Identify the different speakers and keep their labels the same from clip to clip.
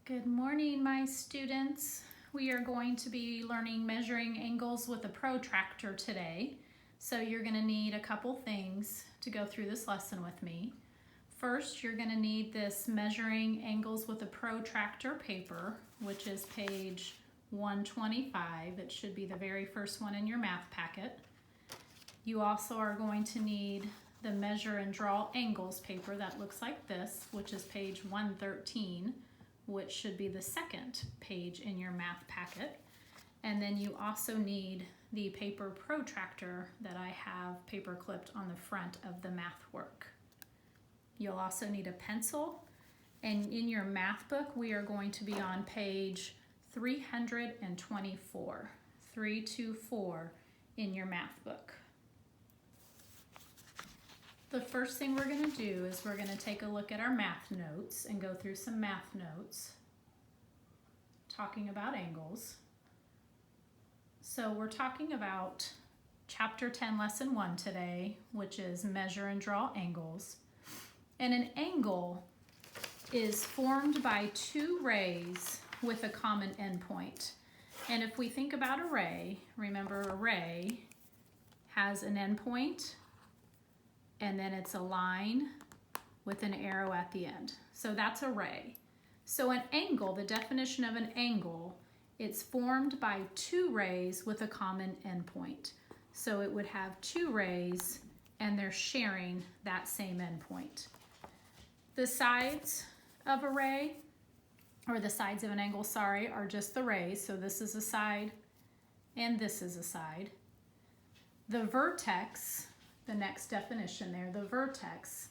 Speaker 1: Good morning, my students. We are going to be learning measuring angles with a protractor today. So you're going to need a couple things to go through this lesson with me. First, you're going to need this measuring angles with a protractor paper, which is page 125. It should be the very first one in your math packet. You also are going to need the measure and draw angles paper that looks like this, which is page 113. Which should be the second page in your math packet. And then you also need the paper protractor that I have paper clipped on the front of the math work. You'll also need a pencil, and in your math book we are going to be on page 324, 324 in your math book. The first thing we're going to do is we're going to take a look at our math notes and go through some math notes talking about angles. So we're talking about chapter 10 lesson 1 today, which is measure and draw angles. And an angle is formed by two rays with a common endpoint. And if we think about a ray, remember a ray has an endpoint and then it's a line with an arrow at the end. So that's a ray. So an angle, the definition of an angle, it's formed by two rays with a common endpoint. So it would have two rays and they're sharing that same endpoint. The sides of a ray, or the sides of an angle, sorry, are just the rays. So this is a side and this is a side. The vertex, the next definition there, the vertex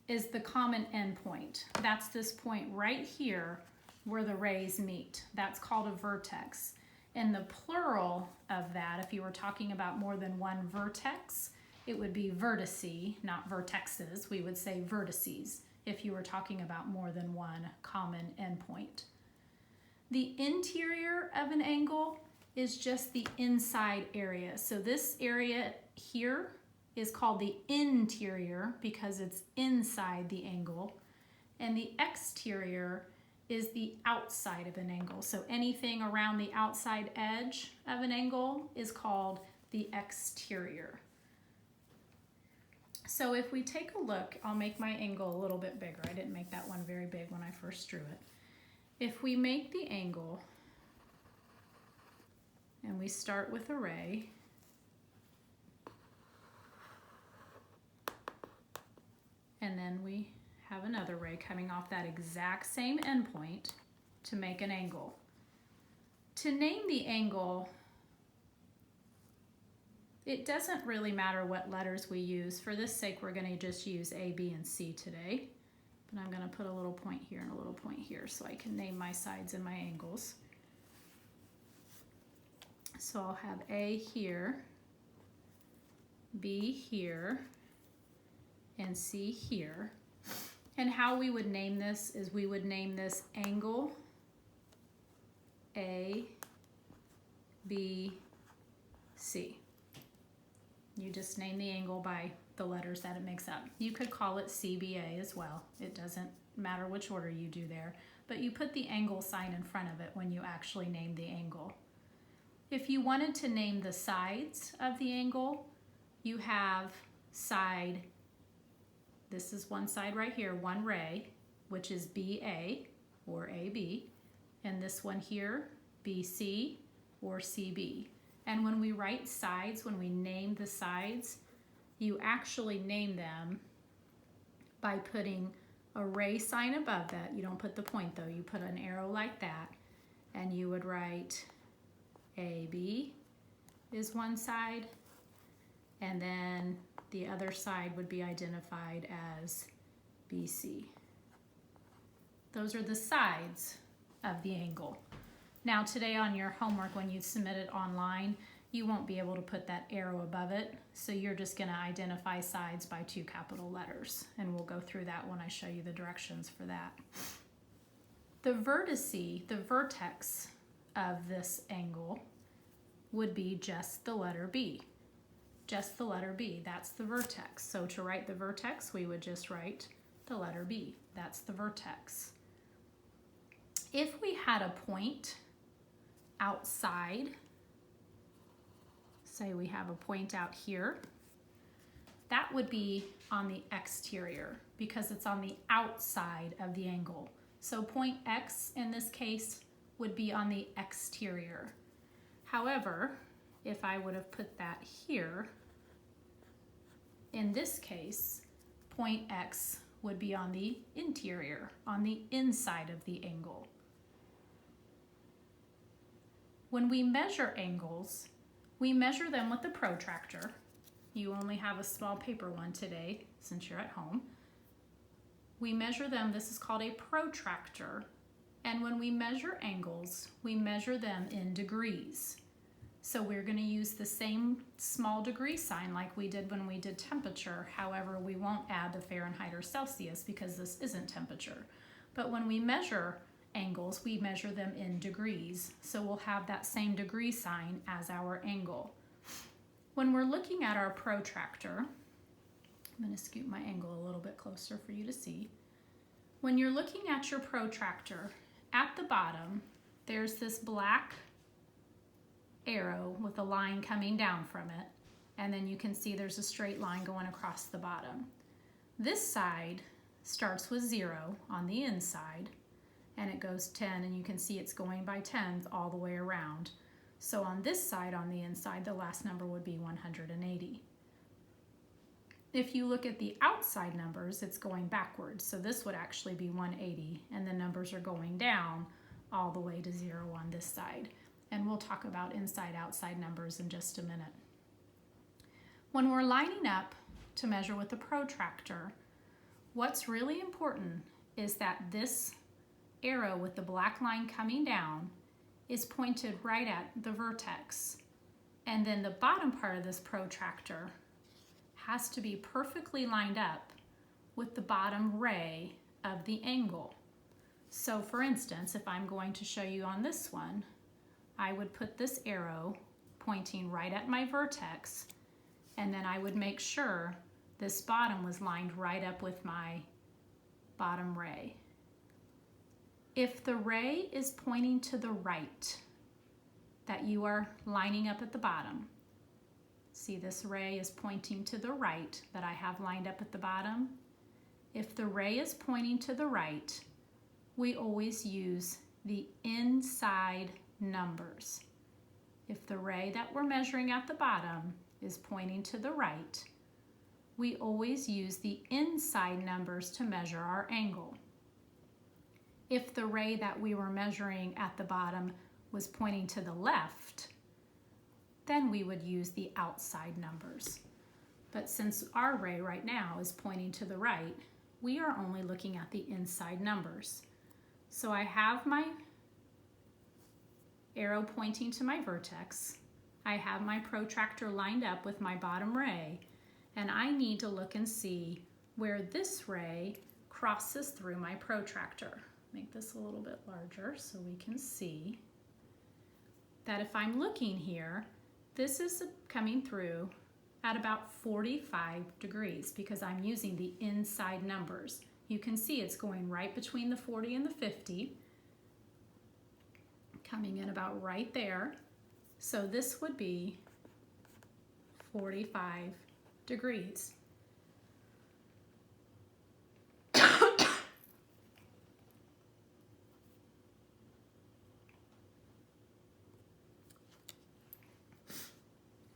Speaker 1: is the common endpoint. That's this point right here where the rays meet. That's called a vertex. And the plural of that, if you were talking about more than one vertex, it would be vertices, not vertexes. We would say vertices if you were talking about more than one common endpoint. The interior of an angle is just the inside area. So this area here is called the interior because it's inside the angle, and the exterior is the outside of an angle. So anything around the outside edge of an angle is called the exterior. So if we take a look, I'll make my angle a little bit bigger. I didn't make that one very big when I first drew it. If we make the angle and we start with a ray, and then we have another ray coming off that exact same endpoint to make an angle. To name the angle, it doesn't really matter what letters we use. For this sake, we're going to just use A, B, and C today. But I'm going to put a little point here and a little point here so I can name my sides and my angles. So I'll have A here, B here, and C here. And how we would name this is we would name this angle A, B, C. You just name the angle by the letters that it makes up. You could call it CBA as well. It doesn't matter which order you do there, but you put the angle sign in front of it when you actually name the angle. If you wanted to name the sides of the angle, you have side. This is one side right here, one ray, which is BA or AB, and this one here, BC or CB. And when we write sides, when we name the sides, you actually name them by putting a ray sign above that. You don't put the point though, you put an arrow like that, and you would write AB is one side, and then the other side would be identified as BC. Those are the sides of the angle. Now today on your homework, when you submit it online, you won't be able to put that arrow above it, so you're just going to identify sides by two capital letters, and we'll go through that when I show you the directions for that. The vertice, the vertex of this angle would be just the letter B. Just the letter B, that's the vertex. So to write the vertex, we would just write the letter B. That's the vertex. If we had a point outside, say we have a point out here, that would be on the exterior because it's on the outside of the angle. So point X in this case would be on the exterior. However, if I would have put that here, in this case, point X would be on the interior, on the inside of the angle. When we measure angles, we measure them with the protractor. You only have a small paper one today since you're at home. We measure them, this is called a protractor. And when we measure angles, we measure them in degrees. So we're going to use the same small degree sign like we did when we did temperature. However, we won't add the Fahrenheit or Celsius because this isn't temperature. But when we measure angles, we measure them in degrees. So we'll have that same degree sign as our angle. When we're looking at our protractor, I'm going to scoot my angle a little bit closer for you to see. When you're looking at your protractor, at the bottom, there's this black arrow with a line coming down from it, and then you can see there's a straight line going across the bottom. This side starts with 0 on the inside, and it goes 10, and you can see it's going by tens all the way around. So on this side, on the inside, the last number would be 180. If you look at the outside numbers, it's going backwards. So this would actually be 180, and the numbers are going down all the way to 0 on this side. And we'll talk about inside-outside numbers in just a minute. When we're lining up to measure with the protractor, what's really important is that this arrow with the black line coming down is pointed right at the vertex. And then the bottom part of this protractor has to be perfectly lined up with the bottom ray of the angle. So for instance, if I'm going to show you on this one, I would put this arrow pointing right at my vertex, and then I would make sure this bottom was lined right up with my bottom ray. If the ray is pointing to the right, that you are lining up at the bottom, see this ray is pointing to the right that I have lined up at the bottom. If the ray is pointing to the right, we always use the inside numbers. If the ray that we're measuring at the bottom is pointing to the right, we always use the inside numbers to measure our angle. If the ray that we were measuring at the bottom was pointing to the left, then we would use the outside numbers. But since our ray right now is pointing to the right, we are only looking at the inside numbers. So I have my arrow pointing to my vertex. I have my protractor lined up with my bottom ray, and I need to look and see where this ray crosses through my protractor. Make this a little bit larger so we can see that if I'm looking here, this is coming through at about 45 degrees because I'm using the inside numbers. You can see it's going right between the 40 and the 50, coming in about right there. So this would be 45 degrees.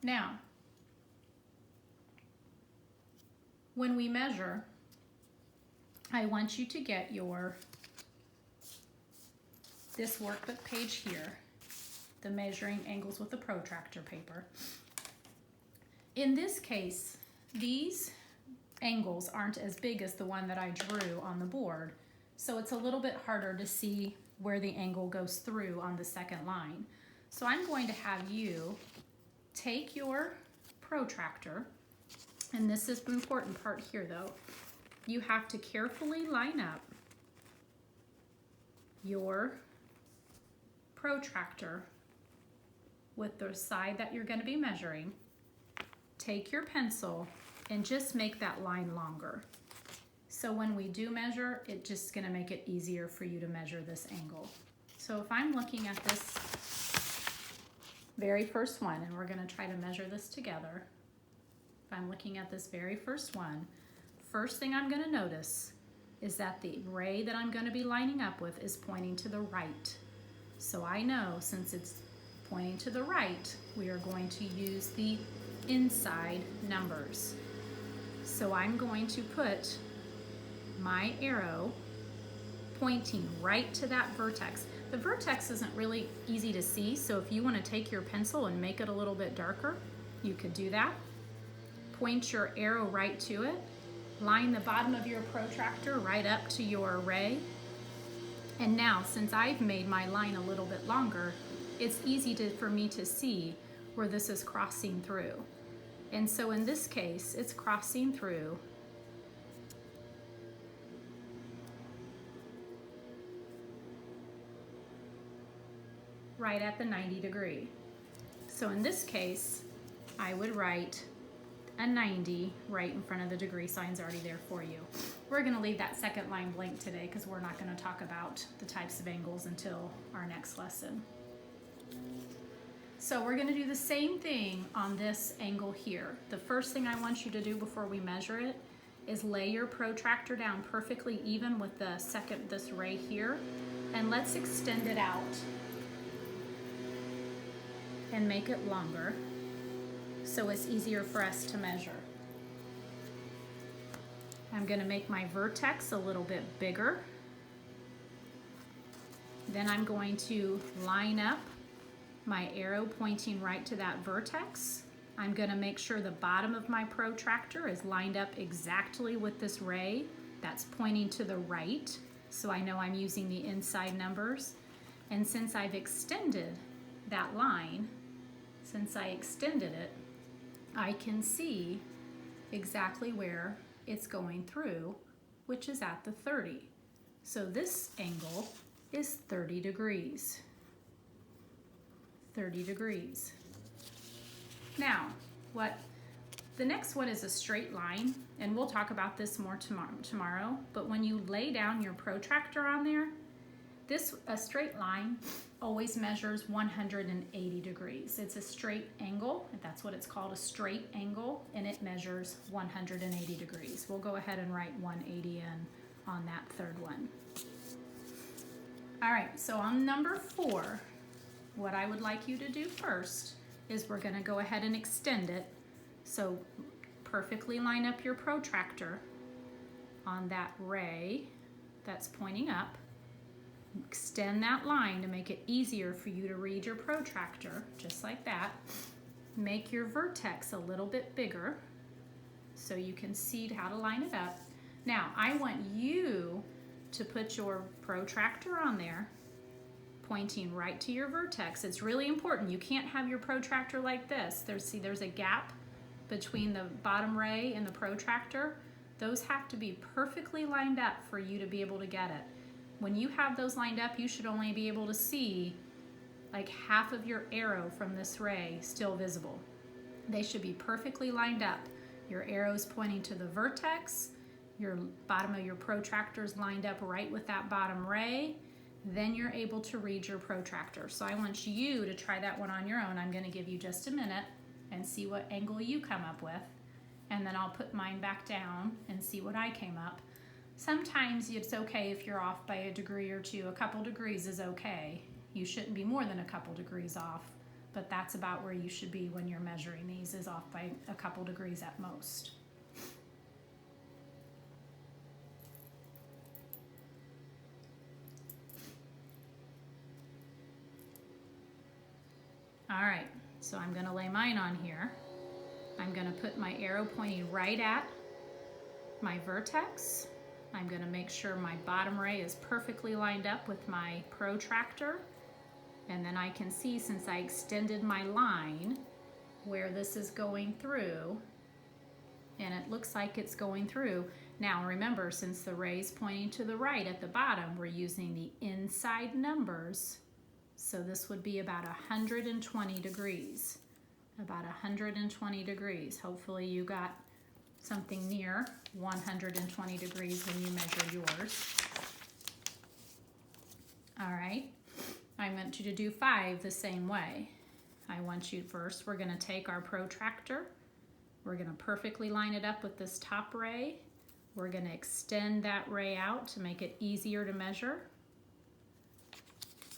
Speaker 1: Now, when we measure, I want you to get this workbook page here, the measuring angles with the protractor paper. In this case, these angles aren't as big as the one that I drew on the board, so it's a little bit harder to see where the angle goes through on the second line. So I'm going to have you take your protractor, and this is the important part here though. You have to carefully line up your protractor with the side that you're going to be measuring. Take your pencil and just make that line longer. So when we do measure, it's just gonna make it easier for you to measure this angle. So if I'm looking at this very first one, and we're gonna try to measure this together. If I'm looking at this very first one, first thing I'm gonna notice is that the ray that I'm gonna be lining up with is pointing to the right. So I know since it's pointing to the right, we are going to use the inside numbers. So I'm going to put my arrow pointing right to that vertex. The vertex isn't really easy to see, so if you want to take your pencil and make it a little bit darker, you could do that. Point your arrow right to it. Line the bottom of your protractor right up to your ray. And now, since I've made my line a little bit longer, it's easy for me to see where this is crossing through. And so in this case, it's crossing through right at the 90 degree. So in this case, I would write a 90 right in front of the degree signs already there for you. We're gonna leave that second line blank today because we're not gonna talk about the types of angles until our next lesson. So we're gonna do the same thing on this angle here. The first thing I want you to do before we measure it is lay your protractor down perfectly even with this ray here, and let's extend it out and make it longer so it's easier for us to measure. I'm gonna make my vertex a little bit bigger. Then I'm going to line up my arrow pointing right to that vertex. I'm gonna make sure the bottom of my protractor is lined up exactly with this ray that's pointing to the right, so I know I'm using the inside numbers. And since I've extended that line, since I extended it, I can see exactly where it's going through, which is at the 30. So this angle is 30 degrees. 30 degrees. Now, the next one is a straight line, and we'll talk about this more tomorrow, but when you lay down your protractor on there, a straight line always measures 180 degrees. It's a straight angle, that's what it's called, a straight angle, and it measures 180 degrees. We'll go ahead and write 180 in on that third one. All right, so on number 4, what I would like you to do first is we're gonna go ahead and extend it. So perfectly line up your protractor on that ray that's pointing up. Extend that line to make it easier for you to read your protractor, just like that. Make your vertex a little bit bigger so you can see how to line it up. Now, I want you to put your protractor on there, pointing right to your vertex. It's really important. You can't have your protractor like this. There's a gap between the bottom ray and the protractor. Those have to be perfectly lined up for you to be able to get it. When you have those lined up, you should only be able to see like half of your arrow from this ray still visible. They should be perfectly lined up. Your arrow's pointing to the vertex, your bottom of your protractor is lined up right with that bottom ray, then you're able to read your protractor. So I want you to try that one on your own. I'm gonna give you just a minute and see what angle you come up with, and then I'll put mine back down and see what I came up. Sometimes it's okay if you're off by a degree or two. A couple degrees is okay. You shouldn't be more than a couple degrees off, but that's about where you should be when you're measuring these, is off by a couple degrees at most. All right, so I'm gonna lay mine on here. I'm gonna put my arrow pointing right at my vertex. I'm gonna make sure my bottom ray is perfectly lined up with my protractor. And then I can see, since I extended my line, where this is going through, and it looks like it's going through. Now remember, since the ray's pointing to the right at the bottom, we're using the inside numbers. So this would be about 120 degrees. About 120 degrees. Hopefully you got something near 120 degrees when you measure yours. All right, I want you to do 5 the same way. I want you first, we're gonna take our protractor, we're gonna perfectly line it up with this top ray. We're gonna extend that ray out to make it easier to measure.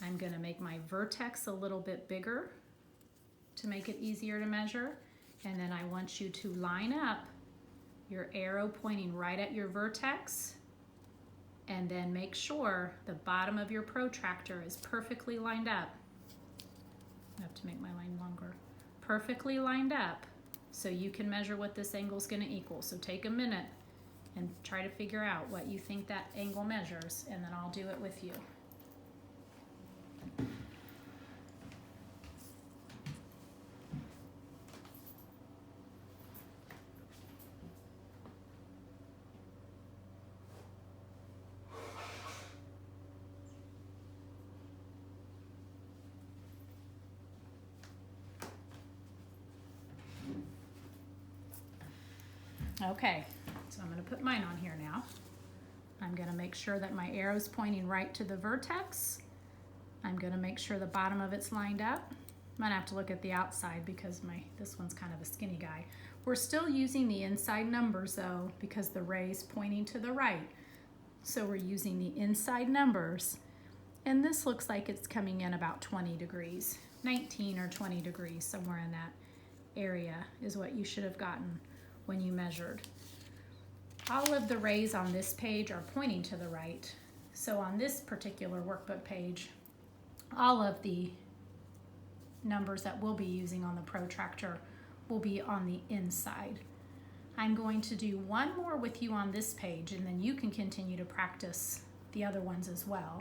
Speaker 1: I'm gonna make my vertex a little bit bigger to make it easier to measure. And then I want you to line up your arrow pointing right at your vertex, and then make sure the bottom of your protractor is perfectly lined up. I have to make my line longer. Perfectly lined up so you can measure what this angle is gonna equal. So take a minute and try to figure out what you think that angle measures, and then I'll do it with you. Okay, so I'm going to put mine on here now. I'm going to make sure that my arrow's pointing right to the vertex. I'm going to make sure the bottom of it's lined up. I'm going to have to look at the outside because this one's kind of a skinny guy. We're still using the inside numbers though because the ray's pointing to the right. So we're using the inside numbers. And this looks like it's coming in about 20 degrees, 19 or 20 degrees, somewhere in that area is what you should have gotten when you measured. All of the rays on this page are pointing to the right. So on this particular workbook page, all of the numbers that we'll be using on the protractor will be on the inside. I'm going to do one more with you on this page, and then you can continue to practice the other ones as well.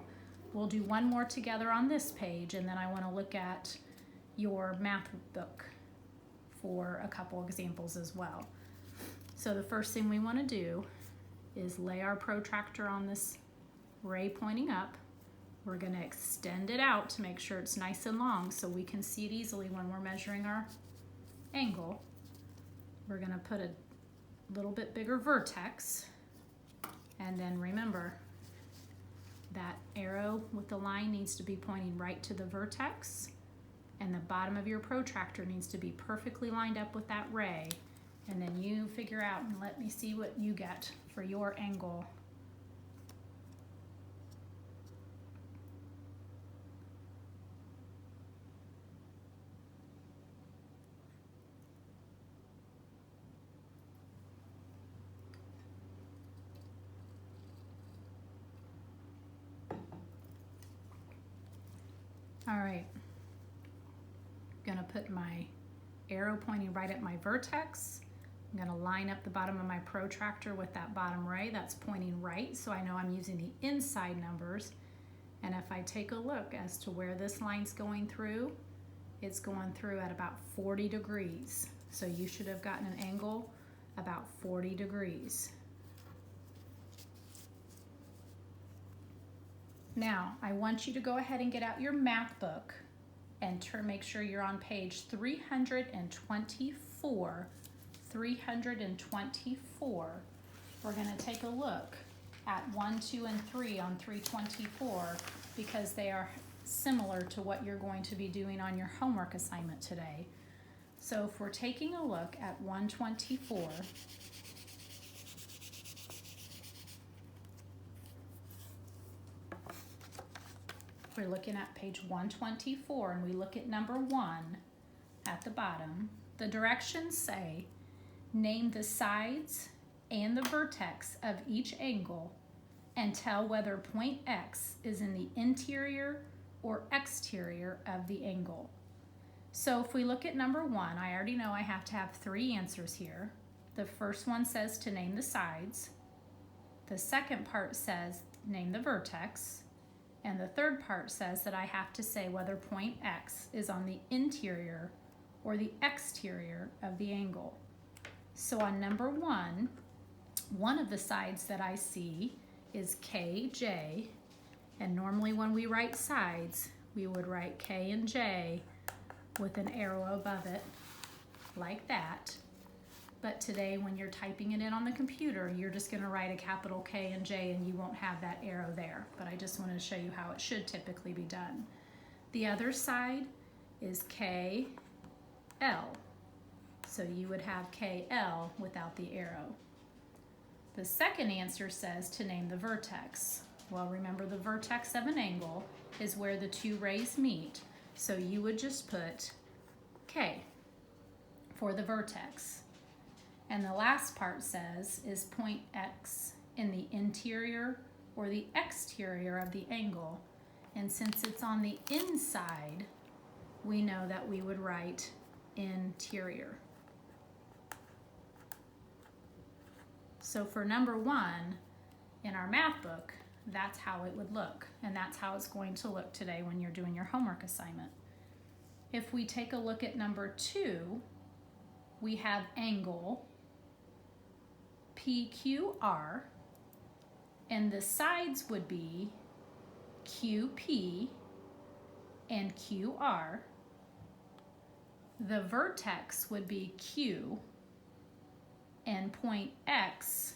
Speaker 1: We'll do one more together on this page, and then I want to look at your math book for a couple examples as well. So the first thing we want to do is lay our protractor on this ray pointing up. We're going to extend it out to make sure it's nice and long so we can see it easily when we're measuring our angle. We're going to put a little bit bigger vertex, and then remember that arrow with the line needs to be pointing right to the vertex, and the bottom of your protractor needs to be perfectly lined up with that ray. And then you figure out and let me see what you get for your angle. All right, I'm gonna put my arrow pointing right at my vertex. I'm going to line up the bottom of my protractor with that bottom ray that's pointing right, so I know I'm using the inside numbers. And if I take a look as to where this line's going through, it's going through at about 40 degrees. So you should have gotten an angle about 40 degrees. Now, I want you to go ahead and get out your math book and make sure you're on page 324. 324. We're going to take a look at 1, 2, and 3 on 324 because they are similar to what you're going to be doing on your homework assignment today. So if we're taking a look at 124, we're looking at page 124 and we look at number 1 at the bottom. The directions say, name the sides and the vertex of each angle and tell whether point X is in the interior or exterior of the angle. So if we look at number 1, I already know I have to have 3 answers here. The first one says to name the sides. The second part says name the vertex. And the third part says that I have to say whether point X is on the interior or the exterior of the angle. So on number 1, one of the sides that I see is KJ, and normally when we write sides, we would write K and J with an arrow above it, like that. but today when you're typing it in on the computer, you're just going to write a capital K and J and you won't have that arrow there. But I just wanted to show you how it should typically be done. The other side is KL. So you would have KL without the arrow. The second answer says to name the vertex. Well, remember the vertex of an angle is where the two rays meet. So you would just put K for the vertex. And the last part says is point X in the interior or the exterior of the angle. And since it's on the inside, we know that we would write interior. So for number 1 in our math book, that's how it would look. And that's how it's going to look today when you're doing your homework assignment. If we take a look at number 2, we have angle PQR, and the sides would be QP and QR. The vertex would be Q, and point X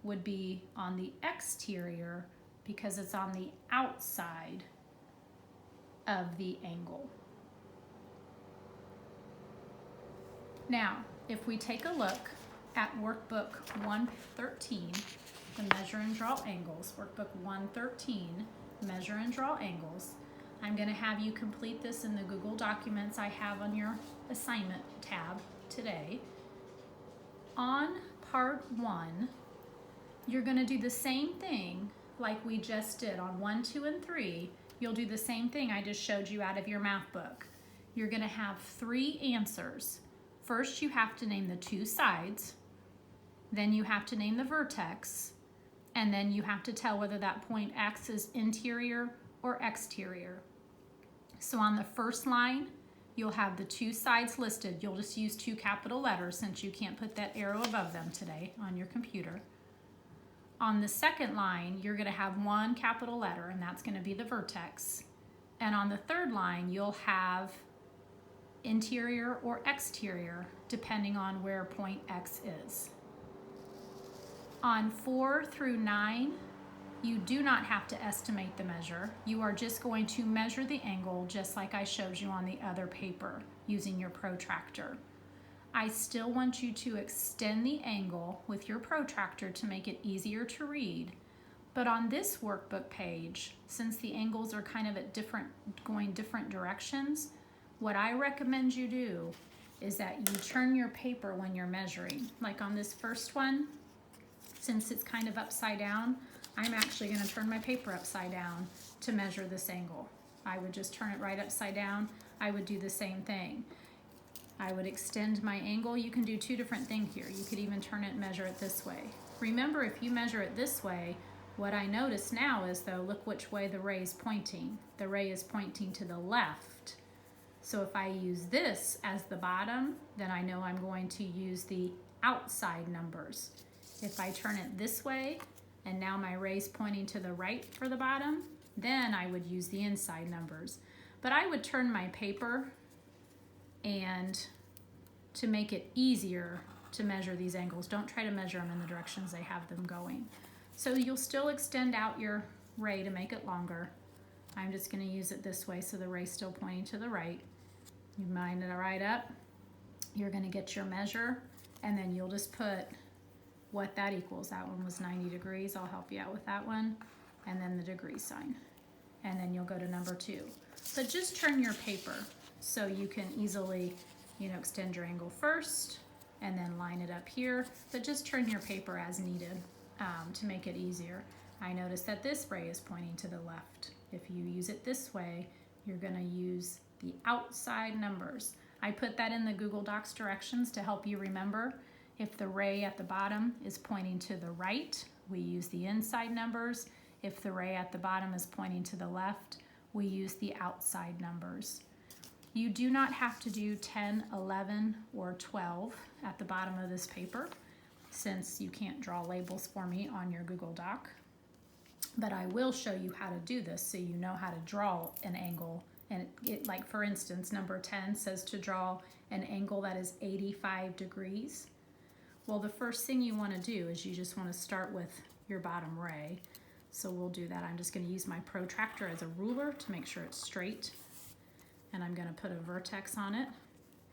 Speaker 1: would be on the exterior because it's on the outside of the angle. Now, if we take a look at workbook 113, the measure and draw angles, workbook 113, measure and draw angles, I'm going to have you complete this in the Google Documents I have on your assignment tab today. On part 1, you're going to do the same thing like we just did on 1, 2, and 3. You'll do the same thing I just showed you out of your math book. You're going to have 3 answers. First, you have to name the 2 sides, then you have to name the vertex, and then you have to tell whether that point X is interior or exterior. So on the first line, you'll have the 2 sides listed. You'll just use 2 capital letters since you can't put that arrow above them today on your computer. On the second line, you're going to have 1 capital letter, and that's going to be the vertex. And on the third line, you'll have interior or exterior, depending on where point X is. On 4 through 9, you do not have to estimate the measure. You are just going to measure the angle just like I showed you on the other paper using your protractor. I still want you to extend the angle with your protractor to make it easier to read. But on this workbook page, since the angles are kind of at going different directions, what I recommend you do is that you turn your paper when you're measuring. Like on this first one, since it's kind of upside down, I'm actually going to turn my paper upside down to measure this angle. I would just turn it right upside down. I would do the same thing. I would extend my angle. You can do 2 different things here. You could even turn it and measure it this way. Remember, if you measure it this way, what I notice now is, though, look which way the ray is pointing. The ray is pointing to the left. So if I use this as the bottom, then I know I'm going to use the outside numbers. If I turn it this way, and now my ray's pointing to the right for the bottom, then I would use the inside numbers. But I would turn my paper and to make it easier to measure these angles. Don't try to measure them in the directions they have them going. So you'll still extend out your ray to make it longer. I'm just going to use it this way so the ray's still pointing to the right. You line it right up. You're going to get your measure, and then you'll just put what that equals. That one was 90 degrees. I'll help you out with that one. And then the degree sign. And then you'll go to number 2. But just turn your paper so you can easily, extend your angle first and then line it up here. But just turn your paper as needed to make it easier. I notice that this ray is pointing to the left. If you use it this way, you're going to use the outside numbers. I put that in the Google Docs directions to help you remember. If the ray at the bottom is pointing to the right, we use the inside numbers. If the ray at the bottom is pointing to the left, we use the outside numbers. You do not have to do 10, 11, or 12 at the bottom of this paper, since you can't draw labels for me on your Google Doc. But I will show you how to do this so you know how to draw an angle. And like for instance, number 10 says to draw an angle that is 85 degrees. Well, the first thing you want to do is you just want to start with your bottom ray. So we'll do that. I'm just going to use my protractor as a ruler to make sure it's straight. And I'm going to put a vertex on it,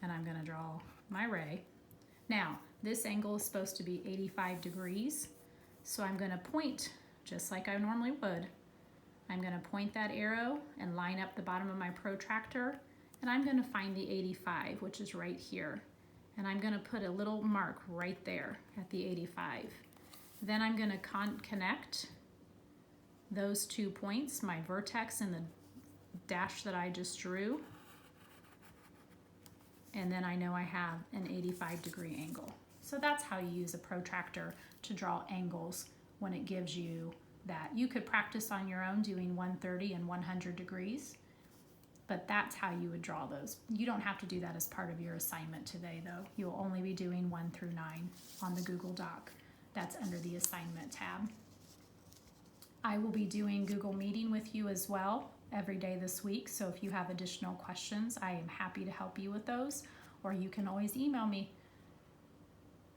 Speaker 1: and I'm going to draw my ray. Now, this angle is supposed to be 85 degrees, so I'm going to point just like I normally would. I'm going to point that arrow and line up the bottom of my protractor, and I'm going to find the 85, which is right here. And I'm going to put a little mark right there at the 85. Then I'm going to connect those 2 points, my vertex and the dash that I just drew. And then I know I have an 85-degree angle. So that's how you use a protractor to draw angles when it gives you that. You could practice on your own doing 130 and 100 degrees, but that's how you would draw those. You don't have to do that as part of your assignment today, though. You'll only be doing 1 through 9 on the Google Doc. That's under the assignment tab. I will be doing Google Meeting with you as well every day this week, so if you have additional questions, I am happy to help you with those, or you can always email me.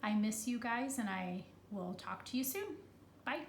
Speaker 1: I miss you guys, and I will talk to you soon. Bye.